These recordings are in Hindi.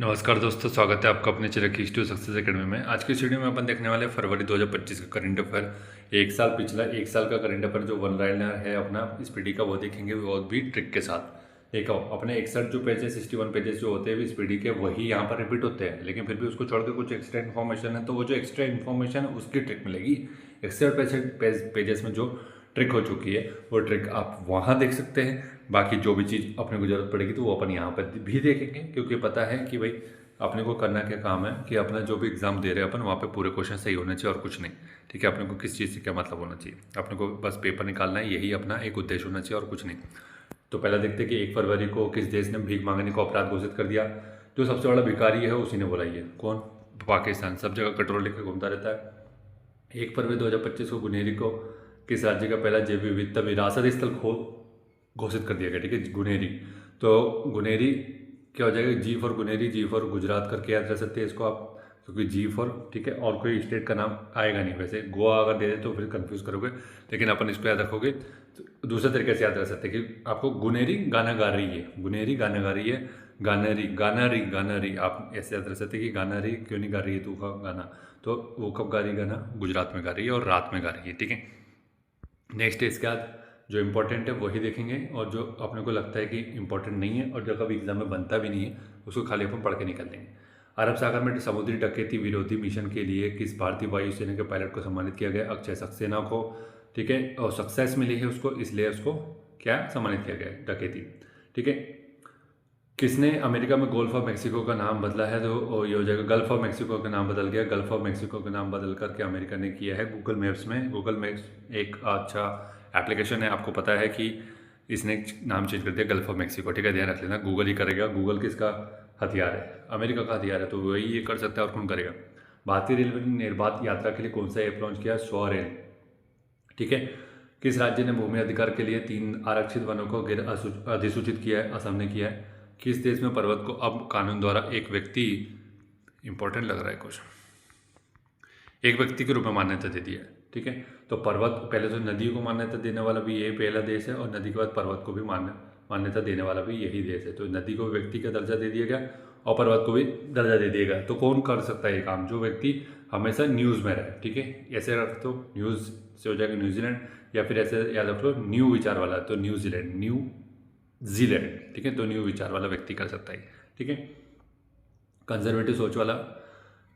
नमस्कार दोस्तों, स्वागत है आपका अपने चिरकी टू सक्सेस एकेडमी में। आज की इस वीडियो में अपन देखने वाले हैं फरवरी 2025 का करंट अफेयर। एक साल पिछला एक साल का करंट अफेयर जो वन लाइनर है अपना इस पीडी का, वो देखेंगे, वो भी ट्रिक के साथ। एक अपने 61 जो पेजेस 61 पेजेस जो होते हैं इस पीडी के, वही यहाँ पर रिपीट होते हैं, लेकिन फिर भी उसको छोड़ के कुछ एक्स्ट्रा इन्फॉर्मेशन है, तो वो जो एक्स्ट्रा इन्फॉर्मेशन है उसकी ट्रिक मिलेगी। 61 पेजेस में जो ट्रिक हो चुकी है वो ट्रिक आप वहाँ देख सकते हैं। बाकी जो भी चीज़ अपने को ज़रूरत पड़ेगी तो वो अपन यहाँ पर भी देखेंगे, क्योंकि पता है कि भाई अपने को करना क्या काम है कि अपना जो भी एग्ज़ाम दे रहे हैं अपन, वहाँ पे पूरे क्वेश्चन सही होने चाहिए और कुछ नहीं। ठीक है, अपने को किस चीज़ से क्या मतलब होना चाहिए, अपने को बस पेपर निकालना है, यही अपना एक उद्देश्य होना चाहिए और कुछ नहीं। तो पहला देखते हैं कि 1 फरवरी को किस देश ने भीख मांगने को अपराध घोषित कर दिया। जो सबसे बड़ा भिखारी है उसी ने बोला। ये कौन? पाकिस्तान। सब जगह कटोरा लेकर घूमता रहता है। 1 फरवरी 2025 को गुनेरी को किस राज्य का पहला जैव विविधता विरासत स्थल घोषित कर दिया गया। ठीक है, गुनेरी। तो गुनेरी क्या हो जाएगा? जी for Guneri, ji for Gujarat करके याद रख सकते हैं इसको आप, क्योंकि जी फॉर, ठीक है, और कोई स्टेट का नाम आएगा नहीं। वैसे गोवा अगर दे दे तो फिर कंफ्यूज करोगे, लेकिन अपन इसको याद रखोगे तो दूसरे तरीके से याद रख सकते हैं कि आपको गुनेरी गाना गा रही है, गुनेरी गाना गा रही है, गाना री आप ऐसे याद रख सकते हैं कि गाना री क्यों नहीं गा रही है तू का गाना, तो वो कब गा रही गाना? गुजरात में गा रही है और रात में गा रही है। ठीक है, नेक्स्ट है इसके बाद जो इम्पोर्टेंट है वही देखेंगे, और जो अपने को लगता है कि इम्पोर्टेंट नहीं है और जो कभी एग्जाम में बनता भी नहीं है उसको खाली अपन पढ़ के निकल देंगे। अरब सागर में समुद्री डकैती विरोधी मिशन के लिए किस भारतीय वायुसेना के पायलट को सम्मानित किया गया? अक्षय सक्सेना को। ठीक है, और सक्सेस मिली है उसको, इसलिए उसको क्या सम्मानित किया गया? डकैती। ठीक है, किसने अमेरिका में गोल्फ ऑफ मैक्सिको का नाम बदला है? तो ये हो जाएगा गल्फ ऑफ मैक्सिको का नाम बदल गया। गल्फ ऑफ मैक्सिको का नाम बदल करके अमेरिका ने किया है गूगल मैप्स में। गूगल मैप्स एक अच्छा एप्लीकेशन है, आपको पता है कि इसने नाम चेंज कर दिया गल्फ ऑफ मैक्सिको। ठीक है, ध्यान रख लेना, गूगल ही करेगा। गूगल किसका हथियार है? अमेरिका का हथियार है, तो वही ये कर सकता है और कौन करेगा? भारतीय रेलवे ने निर्बाध यात्रा के लिए कौन सा ऐप लॉन्च किया? स्वरेल। ठीक है, किस राज्य ने भूमि अधिकार के लिए 3 आरक्षित वनों को अधिसूचित किया है? असम ने किया है। किस देश में पर्वत को अब कानून द्वारा एक व्यक्ति, इंपॉर्टेंट लग रहा है क्वेश्चन, एक व्यक्ति के रूप में मान्यता दे दी है? ठीक है, तो पर्वत पहले तो नदी को मान्यता देने वाला भी यही पहला देश है, और नदी के बाद पर्वत को भी मान्यता देने वाला भी यही देश है। तो नदी को व्यक्ति का दर्जा दे दिया गया और पर्वत को भी दर्जा दे दिया गया। तो कौन कर सकता है ये काम? जो व्यक्ति हमेशा न्यूज़ में रहे। ठीक है, ऐसे रख दो, न्यूज़ से हो जाएगा न्यूजीलैंड, या फिर ऐसे याद रख लो न्यू विचार वाला, तो न्यूजीलैंड, न्यूजीलैंड। ठीक है, तो न्यू विचार वाला व्यक्ति कर सकता है। ठीक है, कंजर्वेटिव सोच वाला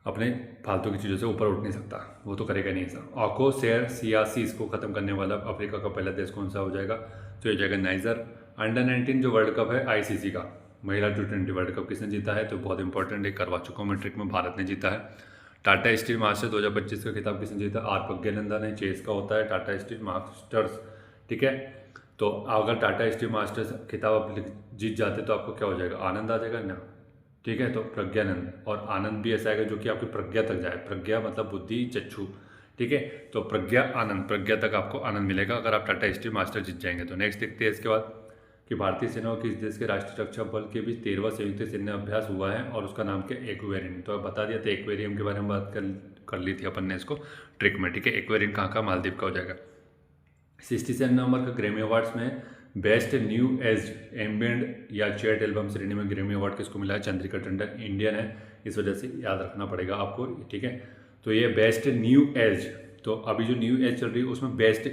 अपने फालतू की चीज़ों से ऊपर उठ नहीं सकता, वो तो करेगा नहीं ऐसा। ऑको शेयर सियासीस को ख़त्म करने वाला अफ्रीका का पहला देश कौन सा हो जाएगा? तो ये जाएगा नाइजर। अंडर 19 जो वर्ल्ड कप है आईसीसी का, महिला T20 वर्ल्ड कप किसने जीता है? तो बहुत इंपॉर्टेंट है, करवा चुका हूँ मैं ट्रिक में, भारत ने जीता है। टाटा स्टील मास्टर्स 2025 का खिताब किसने जीता? आर प्रज्ञानंदा ने। चेस का होता है टाटा स्टील मास्टर्स। ठीक है, तो अगर टाटा स्टील मास्टर्स खिताब आप जीत जाते तो आपको क्या हो जाएगा? आनंद आ जाएगा ना। ठीक है, तो प्रज्ञानंद, और आनंद भी ऐसा आएगा जो कि आपकी प्रज्ञा तक जाए। प्रज्ञा मतलब बुद्धि, चक्षु। ठीक है, तो प्रज्ञा आनंद, प्रज्ञा तक आपको आनंद मिलेगा अगर आप टाटा स्टील मास्टर जीत जाएंगे। तो नेक्स्ट देखते हैं इसके बाद कि भारतीय सेना और किस देश के राष्ट्रीय रक्षा बल के बीच 13वां संयुक्त सैन्य अभ्यास हुआ है, और उसका नाम क्या? एक्वेरियन। तो बता दिया था, एक्वेरियम के बारे में बात कर ली थी अपन ने इसको ट्रिक में। ठीक है, एक्वेरियन कहाँ का? मालदीव का हो जाएगा। 67 नंबर का ग्रैमी अवार्ड्स में बेस्ट न्यू एज एम्बिएंट या चैट एल्बम श्रेणी में ग्रैमी अवार्ड किसको मिला है? चंद्रिका टंडन। इंडियन है, इस वजह से याद रखना पड़ेगा आपको। ठीक है, तो ये बेस्ट न्यू एज, तो अभी जो न्यू एज चल रही है उसमें बेस्ट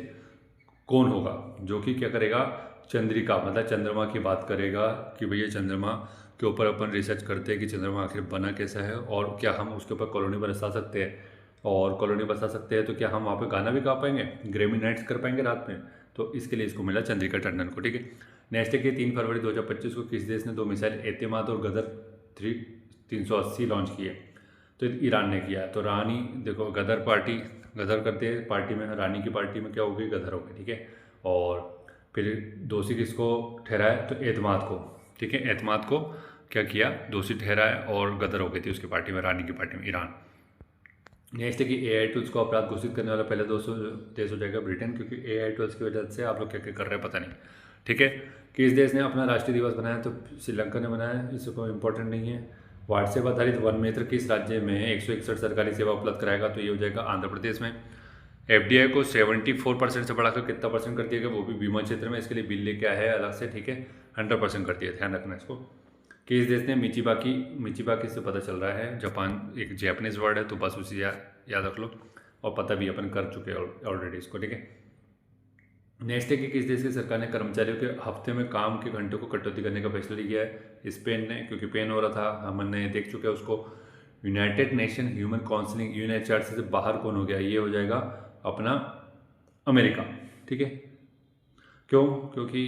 कौन होगा? जो कि क्या करेगा? चंद्रिका, मतलब चंद्रमा की बात करेगा कि भैया चंद्रमा के ऊपर अपन रिसर्च करते हैं कि चंद्रमा आखिर बना कैसा है, और क्या हम उसके ऊपर कॉलोनी बसा सकते हैं, और कॉलोनी बसा सकते हैं तो क्या हम वहाँ पे गाना भी गा पाएंगे, ग्रैमी नाइट्स कर पाएंगे रात में? तो इसके लिए इसको मिला चंद्रिका टंडन को। ठीक है, नेक्स्ट है कि 3 फरवरी 2025 को किस देश ने 2 मिसाइल एतेमाद और गदर 380 लॉन्च किए? तो ईरान ने किया। तो रानी, देखो गदर पार्टी, गदर करते हैं पार्टी में, रानी की पार्टी में क्या होगी? गदर होगी। ठीक है, और फिर दोषी किसको ठहराया? तो एतमाद को। ठीक है, एतमाद को क्या किया? दोषी ठहराया, और गदर हो गई थी उसकी पार्टी में, रानी की पार्टी में, ईरान। नेक्स्ट है कि AI टूल्स को अपराध घोषित करने वाला पहला देश हो जाएगा ब्रिटेन, क्योंकि AI टूल्स की वजह से आप लोग क्या क्या कर रहे हैं पता नहीं। ठीक है, किस देश ने अपना राष्ट्रीय दिवस बनाया? तो श्रीलंका ने बनाया, इससे कोई इंपॉर्टेंट नहीं है। व्हाट्सएप आधारित वन मित्र किस राज्य में 161 सरकारी सेवा उपलब्ध कराएगा? तो ये हो जाएगा आंध्र प्रदेश में। FDI को 74% से बढ़ाकर कितना परसेंट कर दिया गया? वो भी बीमा क्षेत्र में। इसके लिए बिल लेके आया है अलग से। ठीक है, 100% कर दिया, ध्यान रखना इसको। किस देश ने मिचिबाकी से पता चल रहा है, जापान एक जैपनीज वर्ड है, तो बस उसे याद रख लो और पता भी अपन कर चुके हैं ऑलरेडी इसको, ठीक है। नेक्स्ट है कि किस देश की सरकार ने कर्मचारियों के हफ्ते में काम के घंटों को कटौती करने का फैसला लिया है। स्पेन ने, क्योंकि पेन हो रहा था, हमने देख चुके हैं उसको। United nation human counselling UNHRC से बाहर कौन हो गया, ये हो जाएगा अपना अमेरिका, ठीक है। क्यों? क्योंकि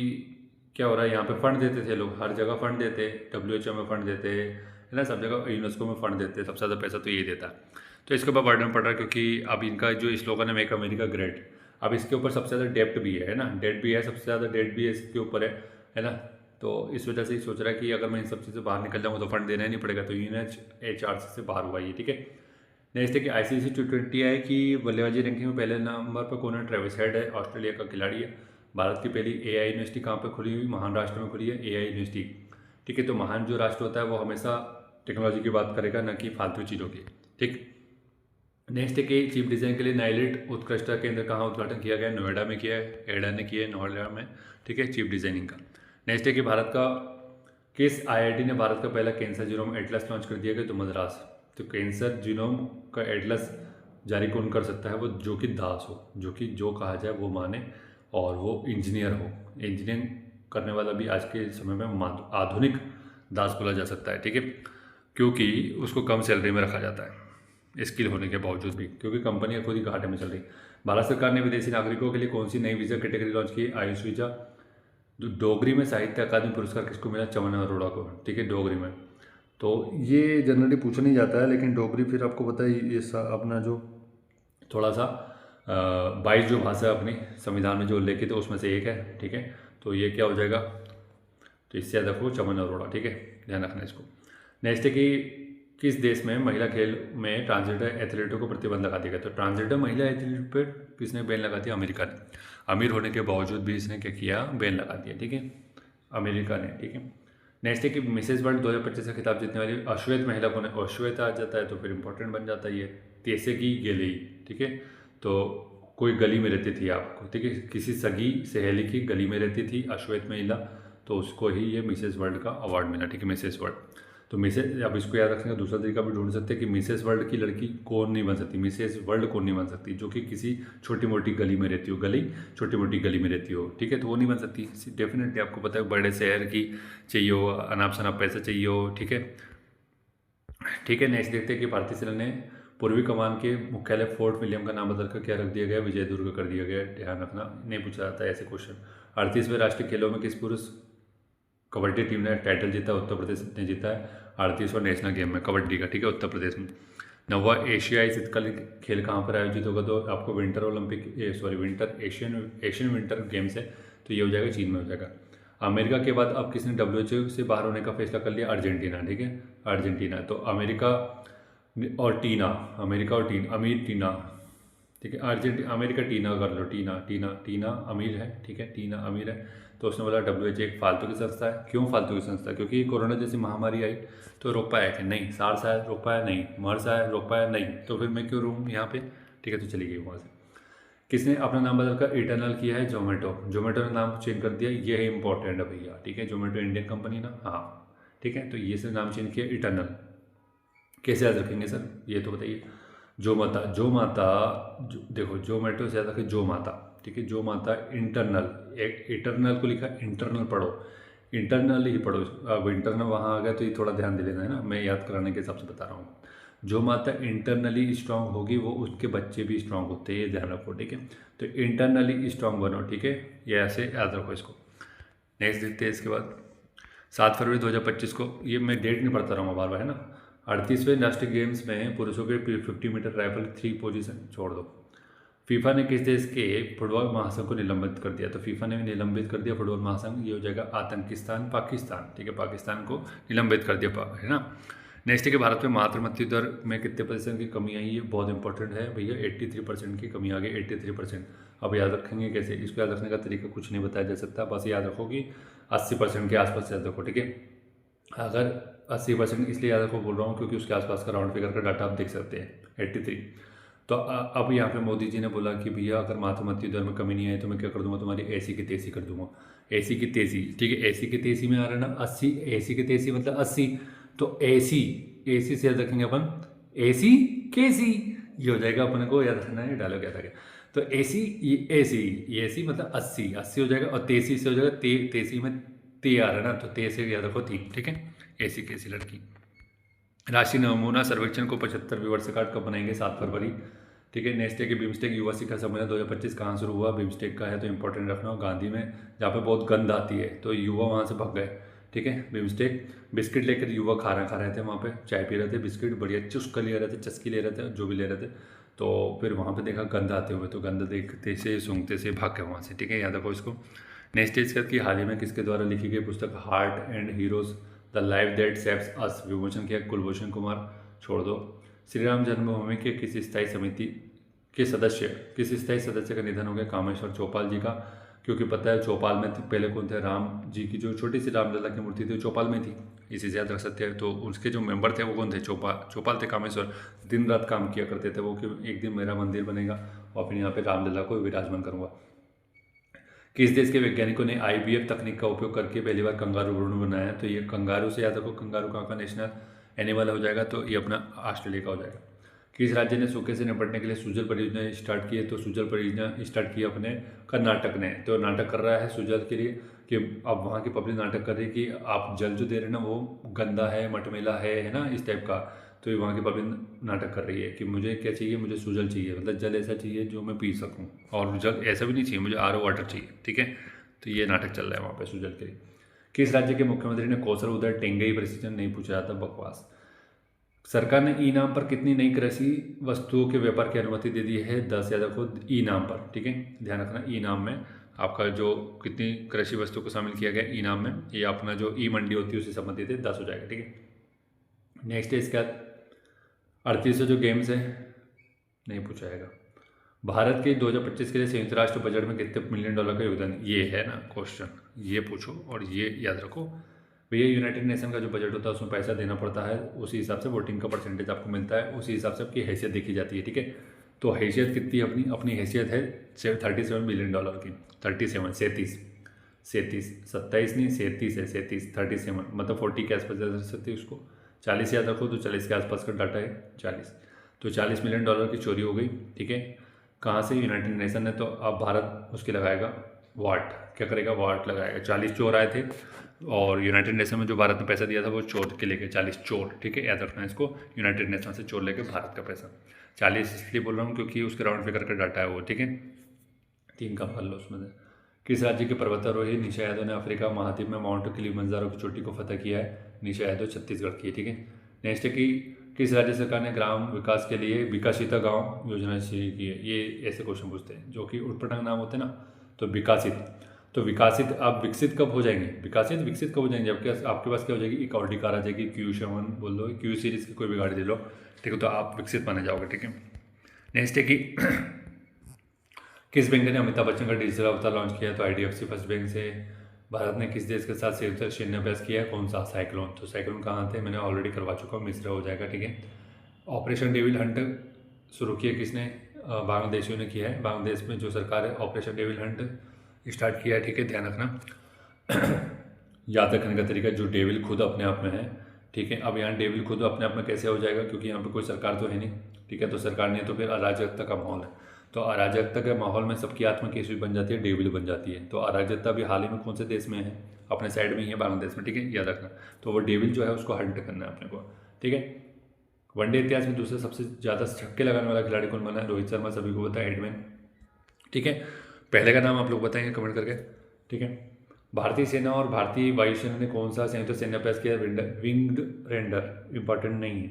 क्या हो रहा है यहाँ पे, फंड देते थे लोग, हर जगह फंड देते, WHO में फंड देते है ना, सब जगह यूनेस्को में फंड देते, सबसे ज़्यादा पैसा तो ये देता है। तो इसके ऊपर बर्डन पड़ रहा है, क्योंकि अब इनका जो स्लोगन है मेक अमेरिका ग्रेट, अब इसके ऊपर सबसे ज़्यादा डेप्ट भी है ना, डेट भी है, सबसे ज़्यादा डेट भी है इसके ऊपर है ना। तो इस वजह से ही सोच रहा है कि अगर मैं इन सब चीज़ से बाहर निकल जाऊँ तो फंड देना ही नहीं पड़ेगा, तो यूएनएचआरसी से बाहर हुआ ये, ठीक है। नेक्स्ट है कि ICC T20 है कि बल्लेबाजी रैंकिंग में पहले नंबर पर कौन है, ट्रेविस हेड है, ऑस्ट्रेलिया का खिलाड़ी है। भारत की पहली AI यूनिवर्सिटी कहाँ पर खुली हुई, महान राष्ट्र में खुली है AI यूनिवर्सिटी, ठीक है। तो महान जो राष्ट्र होता है वो हमेशा टेक्नोलॉजी की बात करेगा, न कि फालतू चीज़ों की, ठीक। नेक्स्ट है कि चीफ डिज़ाइन के लिए नाइलिट उत्कृष्टता केंद्र कहाँ उद्घाटन किया गया, नोएडा में किया है, एडा ने किया है नोएडा में, ठीक है, चीफ डिज़ाइनिंग का। नेक्स्ट है कि भारत का किस IIT ने भारत का पहला कैंसर जीनोम एटलस लॉन्च कर दिया गया, तो मद्रास। तो कैंसर जीनोम का एटलस जारी कौन कर सकता है, वो जो कि दास हो, जो कि जो कहा जाए वो माने, और वो इंजीनियर हो। इंजीनियरिंग करने वाला भी आज के समय में आधुनिक दास बोला जा सकता है, ठीक है, क्योंकि उसको कम सैलरी में रखा जाता है स्किल होने के बावजूद भी, क्योंकि कंपनियां खुद ही घाटे में चल रही। भारत सरकार ने विदेशी नागरिकों के लिए कौन सी नई वीज़ा कैटेगरी लॉन्च की, आयुष वीज़ा। डोगरी में साहित्य अकादमी पुरस्कार किसको मिला, चमन अरोड़ा को, ठीक है, डोगरी में। तो ये जनरली पूछा नहीं जाता है, लेकिन डोगरी फिर आपको पता है ये अपना जो थोड़ा सा 22 जो भाषा अपनी संविधान में जो उल्लेखित है उसमें से एक है, ठीक है। तो ये क्या हो जाएगा, तो इससे याद रखो चमन अरोड़ा, ठीक है, ध्यान रखना इसको। नेक्स्ट है कि किस देश में महिला खेल में ट्रांसजेंडर एथलीटों को प्रतिबंध लगा दिया गया, तो ट्रांसजेंडर महिला एथलीट पर किसने बैन लगा दिया, अमेरिका ने। अमीर होने के बावजूद भी इसने क्या किया, बैन लगा दिया, ठीक है, अमेरिका ने, ठीक है। नेक्स्ट है कि मिसेज वर्ल्ड 2025 का खिताब जीतने वाली अश्वेत महिला कौन है, अश्वेत आ जाता है तो फिर इंपॉर्टेंट बन जाता है ये, तेसेगी गेलेई, ठीक है। तो कोई गली में रहती थी आपको, ठीक है, किसी सगी सहेली की गली में रहती थी अश्वेत महिला, तो उसको ही ये मिसेज वर्ल्ड का अवार्ड मिला, ठीक है, मिसेज वर्ल्ड। तो मिसेज, अब इसको याद रखने का दूसरा तरीका भी ढूंढ सकते हैं कि मिसेज वर्ल्ड की लड़की कौन नहीं बन सकती, मिसेज वर्ल्ड कौन नहीं बन सकती, जो कि किसी छोटी मोटी गली में रहती हो, छोटी मोटी गली में रहती हो, ठीक है, तो वो नहीं बन सकती। डेफिनेटली आपको पता है बड़े शहर की चाहिए हो, अनाप शनाप पैसा चाहिए हो, ठीक है, ठीक है। नेक्स्ट देखते हैं कि भारतीय सेना ने पूर्वी कमान के मुख्यालय फोर्ट विलियम का नाम बदलकर क्या रख दिया गया, विजय दुर्ग कर दिया गया, ध्यान रखना, नहीं पूछा जाता है ऐसे क्वेश्चन। 38वें राष्ट्रीय खेलों में किस पुरुष कबड्डी टीम ने टाइटल जीता, उत्तर प्रदेश ने जीता है 38वां नेशनल गेम में कबड्डी का, ठीक है, उत्तर प्रदेश में। 9वां एशियाई शीतकालीन खेल कहाँ पर आयोजित होगा, तो आपको विंटर एशियन विंटर गेम्स है, तो ये हो जाएगा चीन में हो जाएगा। अमेरिका के बाद अब किसने WHO से बाहर होने का फैसला कर लिया, अर्जेंटीना, ठीक है, अर्जेंटीना। तो अमेरिका और अमीर टीना, ठीक है, अमेरिका टीना कर लो, टीना अमीर है, ठीक है, टीना अमीर है। तो उसने बोला WHO एक फालतू की संस्था है। क्यों फालतू की संस्था, क्योंकि कोरोना जैसी महामारी आई तो रोक पाया कि नहीं, सार्स आया रोक पाया नहीं, मर्स आया रोक पाया नहीं, तो फिर मैं क्यों रहूँ यहाँ पे, ठीक है, तो चली गई वहाँ से। किसने अपना नाम बदलकर इटर्नल किया है, जोमेटो ने नाम चेंज कर दिया, ये है इंपॉर्टेंट है भैया, ठीक है, जोमेटो इंडियन कंपनी ना, हाँ, ठीक है, तो ये से नाम चेंज किया इटर्नल। कैसे याद रखेंगे सर, ये तो बताइए। जो माता देखो, जोमेटो से याद रखें जो माता, ठीक है, जो माता इंटरनल, एक इटरनल को लिखा इंटरनल पढ़ो, इंटरनल ही पढ़ो। अब इंटरनल वहाँ आ गया तो ये थोड़ा ध्यान दे लेना है ना, मैं याद कराने के हिसाब से बता रहा हूँ। जो माता इंटरनली स्ट्रांग होगी वो उसके बच्चे भी स्ट्रांग होते हैं, ये ध्यान रखो, ठीक है। तो इंटरनली स्ट्रांग बनो, ठीक है, ये ऐसे याद रखो इसको। नेक्स्ट देखते हैं इसके बाद 7 फरवरी 2025 को, ये मैं डेट नहीं पढ़ता रहूँगा बार बार, है ना। 38वें राष्ट्रीय गेम्स में पुरुषों के 50 मीटर राइफल 3 पोजीशन छोड़ दो। फीफा ने किस देश के फुटबॉल महासंघ को निलंबित कर दिया, तो फीफा ने निलंबित कर दिया फुटबॉल महासंघ, ये हो जाएगा आतंकिस्तान, पाकिस्तान, ठीक है, पाकिस्तान को निलंबित कर दिया, है ना। नेक्स्ट है कि भारत में मातृ मृत्यु दर में कितने % की कमी आई है, बहुत इंपॉर्टेंट है भैया, 83% की कमी आ गई, 83%। अब याद रखेंगे कैसे, इसको याद रखने का तरीका कुछ नहीं बताया जा सकता, बस याद रखो कि 80% के आसपास याद रखो, ठीक है। अगर 80% इसलिए याद रखो बोल रहा हूँ क्योंकि उसके आसपास का राउंड फिगर का डाटा आप देख सकते हैं, 83। तो अब यहाँ पे मोदी जी ने बोला कि भैया अगर मातृ मृत्यु दर में कमी नहीं आई तो मैं क्या कर दूंगा, तुम्हारी एसी की तेजी कर दूंगा। एसी की तेजी, ठीक है, एसी की तेजी में आ रहा है ना 80, एसी की तेजी मतलब 80। तो एसी, एसी से याद रखेंगे अपन, एसी केसी, ये हो जाएगा अपन को याद रखना है, डायलॉग याद आ गया। तो एसी, ये एसी, ये एसी मतलब 80, 80 हो जाएगा, और तेसी से हो जाएगा तेसी में ते आ रहा है ना, तो ते से याद रखो 3, ठीक है। एसी केसी लड़की। राशि नमूना सर्वेक्षण को 75वीं वर्षगांठ कब बनाएंगे, 7 फरवरी, ठीक है। नेक्स्ट है कि बिम्स्टेक युवा शिखर सम्मेलन 2025 कहाँ शुरू हुआ, बिम्स्टेक का है तो इंपॉर्टेंट रखना, गांधी में, जहाँ पे बहुत गंद आती है तो युवा वहाँ से भाग गए, ठीक है। बिम्स्टेक बिस्किट लेकर युवा खाना खा रहे थे, वहाँ पे चाय पी रहे थे, बिस्किट बढ़िया चुस्क ले रहे थे, चस्की ले रहे थे, जो भी ले रहे थे। तो फिर वहाँ पे देखा गंद आते हुए, तो गंद देखते से सूंघते से भाग गए वहाँ से, ठीक है, याद रखो इसको। नेक्स्ट इज कि हाल ही में किसके द्वारा लिखी गई पुस्तक heart and heroes the life that saves us, विमोचन किया कुलभूषण कुमार, छोड़ दो। श्री राम जन्मभूमि के किस स्थायी समिति के सदस्य, किस स्थायी सदस्य का निधन हो गया, कामेश्वर चौपाल जी का, क्योंकि पता है चौपाल में पहले कौन थे, राम जी की जो छोटी सी रामलला की मूर्ति थी चौपाल में थी, इसी से याद रख सकते हैं। तो उसके जो मेंबर थे वो कौन थे, चौपाल थे, कामेश्वर दिन रात काम किया करते थे वो, कि एक दिन मेरा मंदिर बनेगा और फिर यहाँ पे रामलला को विराजमान करूँगा। किस देश के वैज्ञानिकों ने IVF तकनीक का उपयोग करके पहली बार कंगारू भ्रूण बनाया है, तो ये कंगारू से याद रखो, कंगारू कहाँ का नेशनल एनिमल हो जाएगा, तो ये अपना ऑस्ट्रेलिया का हो जाएगा। किस राज्य ने सूखे से निपटने के लिए सुजल परियोजना स्टार्ट की है, तो सुजल परियोजना स्टार्ट की अपने कर्नाटक ने, तो नाटक कर रहा है सुजल के लिए कि अब वहाँ की पब्लिक नाटक कर रही है कि आप जल जो दे रहे हैं ना वो गंदा है, मटमेला है ना, इस टाइप का। तो ये वहाँ की पब्लिक नाटक कर रही है कि मुझे क्या चाहिए, मुझे सुजल चाहिए, मतलब जल ऐसा चाहिए जो मैं पी सकूँ, और जल ऐसा भी नहीं चाहिए, मुझे RO वाटर चाहिए, ठीक है। तो ये नाटक चल रहा है वहाँ पे सुजल के लिए। किस राज्य के मुख्यमंत्री ने कौशल उदय टेंगई प्रशिक्षण, नहीं पूछा जाता, बकवास। सरकार ने ई नाम पर कितनी नई कृषि वस्तुओं के व्यापार की अनुमति दे दी है, 10, याद रखो ई नाम पर, ठीक है, ध्यान रखना ई नाम में आपका जो कितनी कृषि वस्तु को शामिल किया गया ई नाम में, ये अपना जो ई मंडी होती है उससे संबंधित है, 10 हो जाएगा, ठीक है। नेक्स्ट है इसके बाद 38 जो गेम्स है, नहीं पूछा जाएगा। भारत के 2025 के लिए संयुक्त राष्ट्र बजट में कितने मिलियन डॉलर का योगदान, ये है ना क्वेश्चन, ये पूछो और ये याद रखो भैया। यूनाइटेड नेशन का जो बजट होता है उसमें पैसा देना पड़ता है, उसी हिसाब से वोटिंग का परसेंटेज आपको मिलता है, उसी हिसाब से आपकी हैसियत देखी जाती है, ठीक है। तो हैसियत कितनी है अपनी, अपनी हैसियत है 37 बिलियन डॉलर की, 37, 37, 37, 27 नहीं 37 है, 37, 37 मतलब 40 के आसपास जा सकती है उसको, 40 याद रखो, तो 40 के आसपास का डाटा है 40। तो 40 मिलियन डॉलर की चोरी हो गई, ठीक है। कहाँ से, यूनाइटेड नेशन ने, तो अब भारत उसकी लगाएगा वाट, क्या करेगा, वाट लगाएगा। 40 चोर आए थे और यूनाइटेड नेशन में जो भारत ने पैसा दिया था वो चोर के लेके, 40 चोर, ठीक है, याद रखना है इसको, यूनाइटेड नेशन से चोर लेके भारत का पैसा 40 इसलिए बोल रहा हूँ क्योंकि उसके राउंड फिगर का डाटा है वो, ठीक है, 3 का मान लो उसमें से। किस राज्य के पर्वतारोही निशा यादव ने अफ्रीका महाद्वीप में माउंट किलिमंजारो की चोटी को फतह किया है, निशा यादव छत्तीसगढ़ की है, ठीक है। नेक्स्ट है कि किस राज्य सरकार ने ग्राम विकास के लिए विकासिता गांव योजना शुरू की है, ये ऐसे क्वेश्चन पूछते हैं जो कि उटपटांग नाम होते हैं ना, तो विकासित, तो विकासित, आप विकसित कब हो जाएंगे, विकसित कब हो जाएंगे, जबकि आपके पास क्या हो जाएगी, एक ऑडी कार आ जाएगी, Q7 बोल दो, Q सीरीज़ की कोई भी गाड़ी ले लो, ठीक है, तो आप विकसित माने जाओगे, ठीक है। नेक्स्ट है कि किस बैंक ने अमिताभ बच्चन का डिजिटल अवतार लॉन्च किया है, तो IDFC फर्स्ट बैंक से। भारत ने किस देश के साथ संयुक्त सैन्य अभ्यास किया है, कौन सा, साइक्लोन, तो साइक्लोन कहाँ थे, मैंने ऑलरेडी करवा चुका हूँ, मिस्र हो जाएगा, ठीक है। ऑपरेशन डेविल हंट शुरू किया किसने, बांग्लादेशियों ने किया है, बांग्लादेश में जो सरकार है ऑपरेशन डेविल हंट स्टार्ट किया है, ठीक है, ध्यान रखना। याद रखने का तरीका, जो डेविल खुद अपने आप में है, ठीक है। अब यहाँ डेविल खुद अपने आप में कैसे हो जाएगा, क्योंकि यहाँ पे कोई सरकार तो है नहीं, ठीक है, तो सरकार नहीं है तो फिर अराजकता का माहौल है, तो अराजकता के माहौल में सबकी आत्मा कैसी बन जाती है, डेविल बन जाती है। तो अराजकता भी हाल ही में कौन से देश में है, अपने साइड में ही है, बांग्लादेश में, ठीक है, याद रखना। तो वो डेविल जो है उसको हंट करना है अपने को, ठीक है। वनडे इतिहास में दूसरे सबसे ज़्यादा छक्के लगाने वाला खिलाड़ी कौन बना है, रोहित शर्मा, सभी को पता है, हेडमैन, ठीक है। पहले का नाम आप लोग बताएंगे कमेंट करके, ठीक है। भारतीय सेना और भारतीय वायुसेना ने कौन सा संयुक्त सैन्याभ्यास किया, विंग्ड रेंडर, इंपॉर्टेंट नहीं है।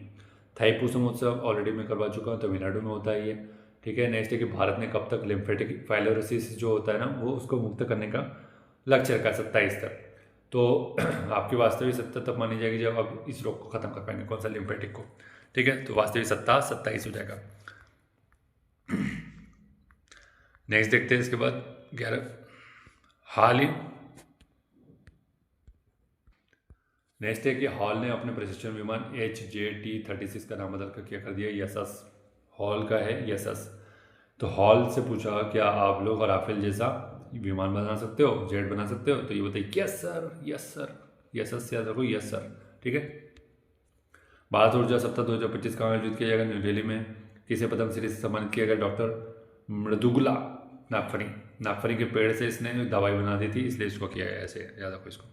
थाईपुसम उत्सव ऑलरेडी मैं करवा चुका हूँ, तमिलनाडु में होता है ये, ठीक है। नेक्स्ट है कि भारत ने कब तक लिम्फेटिक फाइलोरोसिस जो होता है ना वो उसको मुक्त करने का लक्ष्य रखा, 27 तक। तो आपकी वास्तविक सत्ता तब मानी जाएगी जब आप इस रोग को खत्म कर पाएंगे, कौन सा, लिम्फेटिक को, ठीक है। तो वास्तविक सत्ता 27 हो जाएगा। नेक्स्ट देखते हैं इसके बाद 11 हाल ही, नेक्स्ट है कि हॉल ने अपने प्रशिक्षण विमान HJT-36 का नाम बदल कर क्या कर दिया, यशस हॉल का है यशस। तो हॉल से पूछा क्या आप लोग राफेल जैसा विमान बना सकते हो, जेट बना सकते हो? तो ये बताइए यस सर, यस सर। यशस से याद रखो, यस सर। ठीक है। भारत ऊर्जा सप्ताह 2025 का आयोजित किया जाएगा न्यू दिल्ली में। किसे पद्म श्री से सम्मानित किया गया? डॉक्टर मृदुगला नागफनी। नागफनी के पेड़ से इसने दवाई बना दी थी, इसलिए इसको किया गया, ऐसे याद रखो इसको।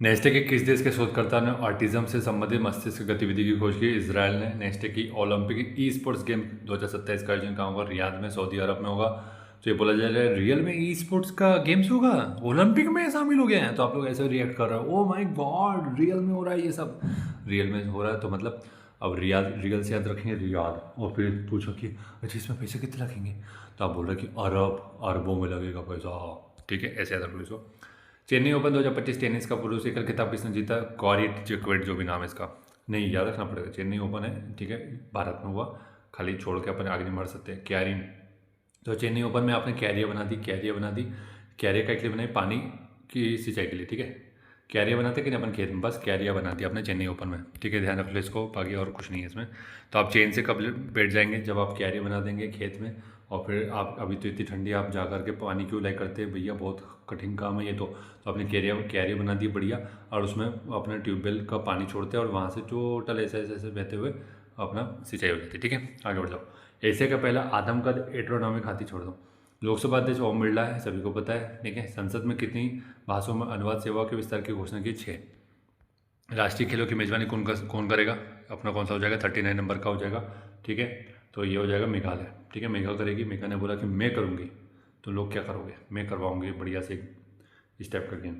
नेस्टे के किस देश के शोधकर्ता ने ऑटिज्म से संबंधित मस्तिष्क गतिविधि की खोज की? इजराइल ने। नेस्टे की ओलंपिक ई स्पोर्ट्स गेम 2027 का आयोजन कहाँ होगा? रियाद में, सऊदी अरब में होगा। तो ये बोला जा रहा है रियल में ई स्पोर्ट्स का गेम्स होगा, ओलंपिक में शामिल हो गए हैं। तो आप लोग ऐसे रिएक्ट कर रहे हो, ओ माय गॉड रियल में हो रहा है ये सब। रियल में हो रहा है तो मतलब अब रियल से याद रखेंगे रियाद, और फिर पूछो कि अच्छा इसमें पैसे कितने लगेंगे, तो आप बोल रहे कि अरबों में लगेगा पैसा। ठीक है, ऐसे याद रख लो इसको। चेन्नई ओपन 2025 टेनिस का पुरुष एकल खिताब किसने जीता? कॉरी जैक्वेट, जो भी नाम है इसका, नहीं याद रखना पड़ेगा। चेन्नई ओपन है, ठीक है, भारत में हुआ, खाली छोड़ के अपन आगे नहीं बढ़ सकते। क्यारी, तो चेन्नई ओपन में आपने क्यारियाँ बना दी, क्यारियाँ बना दी। क्यारियाँ का लिए बनाई? पानी की सिंचाई के लिए, ठीक है। क्यारियाँ बनाते कि नहीं अपन खेत में, बस क्यारियाँ बना दी आपने चेन्नई ओपन में, ठीक है, ध्यान रख लो इसको, बाकी और कुछ नहीं है इसमें। तो आप चेन से कब बैठ जाएंगे? जब आप क्यारियाँ बना देंगे खेत में, और फिर आप अभी तो इतनी ठंडी, आप जा करके पानी क्यों लाइक करते हैं भैया, बहुत कठिन काम है ये तो आपने क्यारियाँ बना दी बढ़िया, और उसमें अपने ट्यूबवेल का पानी छोड़ते हैं और वहाँ से टोटल ऐसे ऐसे ऐसे बहते हुए अपना सिंचाई हो जाती है। ठीक है, आगे बढ़ जाओ। एशिया का पहला आदमकद एट्रोनॉमिक हाथी छोड़ दो। लोकसभा अध्यक्ष ओम बिरला है, सभी को पता है, ठीक है। संसद में कितनी भाषाओं में अनुवाद सेवा के विस्तार की घोषणा की? 6। राष्ट्रीय खेलों की मेजबानी कौन करेगा? अपना कौन सा हो जाएगा? 39 नंबर का हो जाएगा, ठीक है। तो ये हो जाएगा मेघालय, ठीक है, मेघा करेगी। मेघा ने बोला कि मैं करूँगी, तो लोग क्या करोगे? मैं करवाऊंगी बढ़िया से इस टाइप का गेम।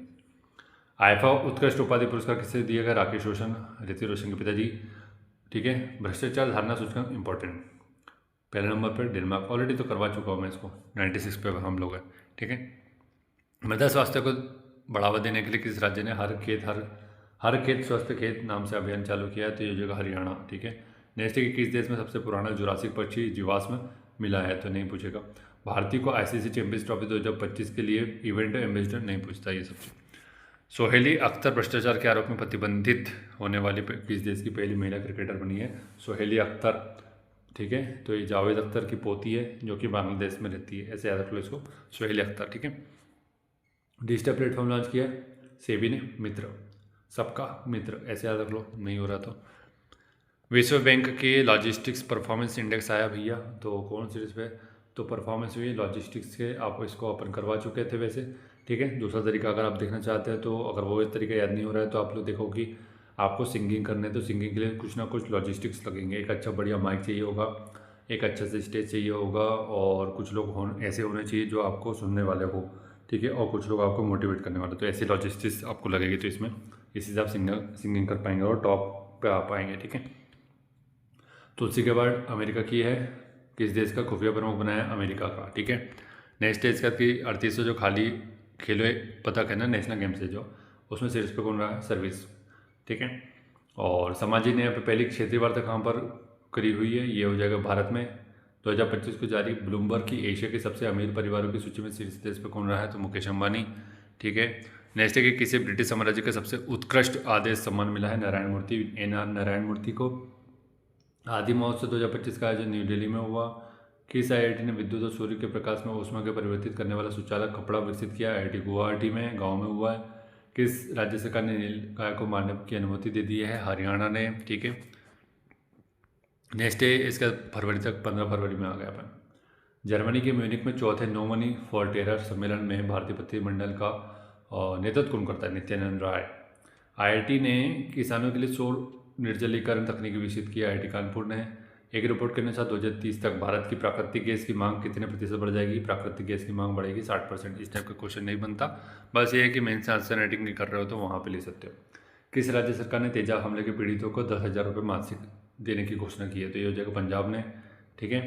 आईफा उत्कृष्ट उपाधि पुरस्कार किसे दिया गया? राकेश रोशन, ऋतिक रोशन के पिताजी, ठीक है। भ्रष्टाचार धारणा सूचकांक इंपॉर्टेंट, पहले नंबर पर डेनमार्क, ऑलरेडी तो करवा चुका हूँ मैं इसको, 96 पे हम लोग हैं, ठीक है। मृदा स्वास्थ्य को बढ़ावा देने के लिए किस राज्य ने हर खेत स्वस्थ खेत नाम से अभियान चालू किया है? तो ये जगह हरियाणा, ठीक है। नेक्स्ट है कि किस देश में सबसे पुराना जुरासिक पक्षी जीवाश्म मिला है? तो नहीं पूछेगा। भारतीय को आईसीसी चैंपियंस ट्रॉफी 2025 के लिए इवेंट एम्बेसडर, नहीं पूछता ये सब। सोहेली अख्तर भ्रष्टाचार के आरोप में प्रतिबंधित होने वाली किस देश की पहली महिला क्रिकेटर बनी है? सोहेली अख्तर, ठीक है। तो ये जावेद अख्तर की पोती है, जो कि बांग्लादेश में रहती है, ऐसे याद रख लो इसको, सोहेली अख्तर, ठीक है। डिजिटल प्लेटफॉर्म लॉन्च किया सेबी ने, मित्र, सबका मित्र, ऐसे याद रख लो, नहीं हो रहा तो। विश्व बैंक के लॉजिस्टिक्स परफॉर्मेंस इंडेक्स आया भैया, तो कौन सी इस पे? तो परफॉर्मेंस हुई लॉजिस्टिक्स के, आप इसको अपन करवा चुके थे वैसे, ठीक है। दूसरा तरीका अगर आप देखना चाहते हैं, तो अगर वो एक तरीका याद नहीं हो रहा है, तो आप लोग देखो कि आपको सिंगिंग करने है, तो सिंगिंग के लिए कुछ ना कुछ लॉजिस्टिक्स लगेंगे। एक अच्छा बढ़िया माइक चाहिए होगा, एक अच्छा से स्टेज चाहिए होगा, और कुछ लोग ऐसे होने चाहिए जो आपको सुनने वाले हो, ठीक है, और कुछ लोग आपको मोटिवेट करने वाले, तो ऐसी लॉजिस्टिक्स आपको लगेगी। तो इसमें इसी से आप सिंगिंग कर पाएंगे और टॉप पे आ पाएंगे, ठीक है। तुलसी के बाद अमेरिका की है, किस देश का खुफिया प्रमुख बनाया? अमेरिका का, ठीक है। नेक्स्ट है इसका कि 38 जो खाली खेलो पता करना नेशनल गेम्स है जो, उसमें सीरीज पे कौन रहा है? सर्विस, ठीक है। और समाजी ने यहाँ पे पहली क्षेत्रीय वार्ता कहाँ पर करी हुई है? ये हो जाएगा भारत में। 2025 को जारी ब्लूमबर्ग की एशिया के सबसे अमीर परिवारों की सूची में शीर्ष देश पे कौन रहा है? तो मुकेश अंबानी, ठीक है। नेक्स्ट है कि किसे ब्रिटिश साम्राज्य का सबसे उत्कृष्ट आदेश सम्मान मिला है? नारायण मूर्ति, NR नारायण मूर्ति को। आदि महोत्सव 2025 का आयोजन न्यू दिल्ली में हुआ। किस IIT ने विद्युत और सूर्य के प्रकाश में ऊष्मा के परिवर्तित करने वाला सुचालक कपड़ा विकसित किया? IIT गुवाहाटी में, गांव में हुआ है। किस राज्य सरकार ने नीलगाय को मारने की अनुमति दे दी है? हरियाणा ने, ठीक है। नेक्स्ट है इसका फरवरी तक, 15 फरवरी में आ गया अपन। जर्मनी के म्यूनिक में चौथे नो मनी फॉर टेरर सम्मेलन में भारतीय प्रतिनिधिमंडल का नेतृत्व कौन करता है? नित्यानंद राय। IIT ने किसानों के लिए सौर निर्जलीकरण तकनीक विकसित किया, IIT कानपुर ने। एक रिपोर्ट के अनुसार 2030 तक भारत की प्राकृतिक गैस की मांग कितने प्रतिशत बढ़ जाएगी? प्राकृतिक गैस की मांग बढ़ेगी 60%। इस टाइप का क्वेश्चन नहीं बनता, बस ये है कि मेन से आंसर राइटिंग नहीं कर रहे हो तो वहाँ पे ले सकते हो। किस राज्य सरकार ने तेजाब हमले के पीड़ितों को 10,000 रुपये मासिक देने की घोषणा की है? तो ये हो जाएगा पंजाब ने, ठीक है।